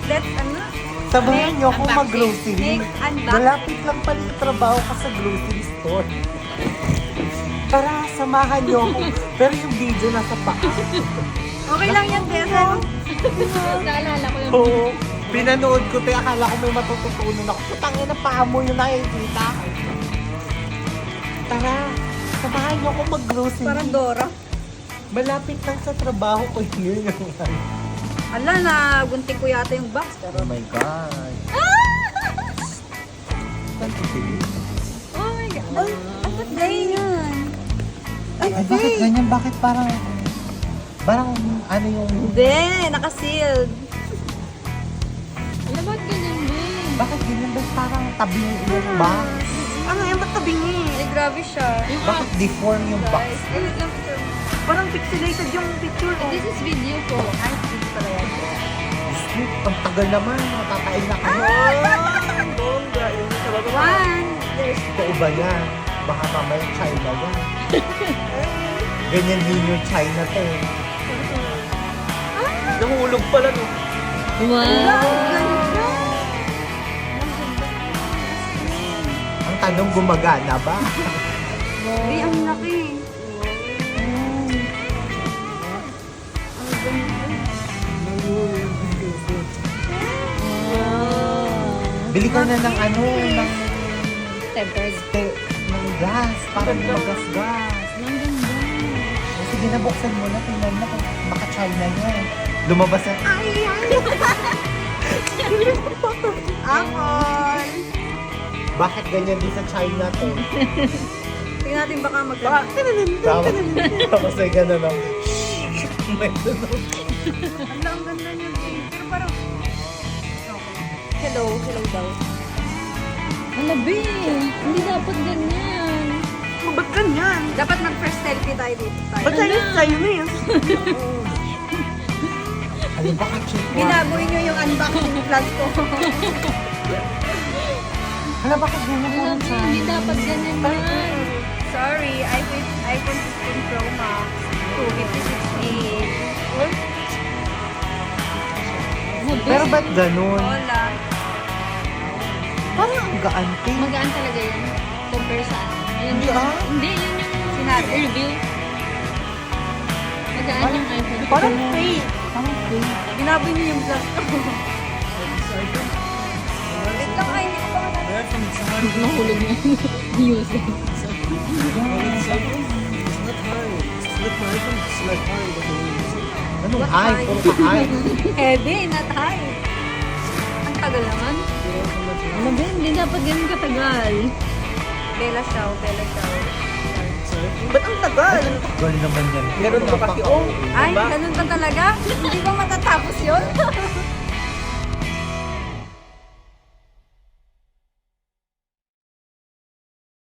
let's ano? Sabahan niyo akong unboxing. mag-grocery. Make unboxing. Malapit lang pala yung trabaho ka sa grocery store. Tara, samahan niyo ako. Pero yung video nasa paa. Okay lang yan, Tessa. Naalala ko yung Oo. Pinanood ko, te. Akala ko may matututunan ako. Putangin na paa mo yung nakikita. Tara, samahan niyo ako mag-grocery. Parang Dora. Malapit lang sa trabaho ko yun. Ala na, gunting ko yata yung box. Pero, Oh my God. Saan ko sila? oh my God. Ay, ba't ganyan? Ay, Ay, bakit ganyan? Bakit parang ano yung... Hindi, naka-sealed. Ano ba't ganyan din? Bakit ganyan? Ba't parang tabi yung box? Ano yan, ba't tabingi? Ay, grabe siya. Bakit deform yung box? Guys, edit lang picture mo. Parang pixelated yung picture. This is video ko. Ay, hindi pala yan. Sweet, ang tagal naman. Matatain na kayo. Bongga, yun sa baba. One. Ito ba yan? Baka mamaya China yan. Ganyan din yung China to. Nahulog pala no. Wow! Ang tanong, gumagana ba? Hindi, ang laki. Bili ka na ng ano, ng Tempered. ng gas, para hindi magas-gas. Ang ganda. Sige na, buksan mo na, tingnan mo kung baka China yan. Lumabas na, Apple. bakit ganyan din sa China to? Tingnan natin baka magkaka. Tapos may gano'n lang. May gano'n. Ala, ang ganda niya. Pero parang... Hello, hello daw. Ano, be? Hindi dapat ganyan. Ba't ganyan? Dapat mag-first selfie tayo dito. Ba't tayo Chinese? Ano ba ka check mo? Binaboy niyo yung unboxing vlog ko. Hala, bakit ganyan Ano, parang be? China? Hindi dapat ganyan yan. Sorry, iPhone 16 Pro Max 256 Ano, be? Pero ba't ganun? Hola. Parang ang gaante. Magaan talaga yan. Compare sa ano. Yun Hindi, yung- ah. Hindi, yun yung Sinabi. review. Magaan yung iPhone. Parang fake. Parang fake. Binaboy niyo yung vlog ko. Wait lang, ay, hindi ko pa Nahulog na yung user. Anong high? Puro ka high. Heavy, not high. Ang tagal naman. Ano, be? Hindi dapat ganun katagal. Bella Ciao, Bella Ciao. Ba't ang tagal? Gano'n naman yan. Meron ba kasi, Ay, ganun ba talaga? Hindi ba matatapos yun?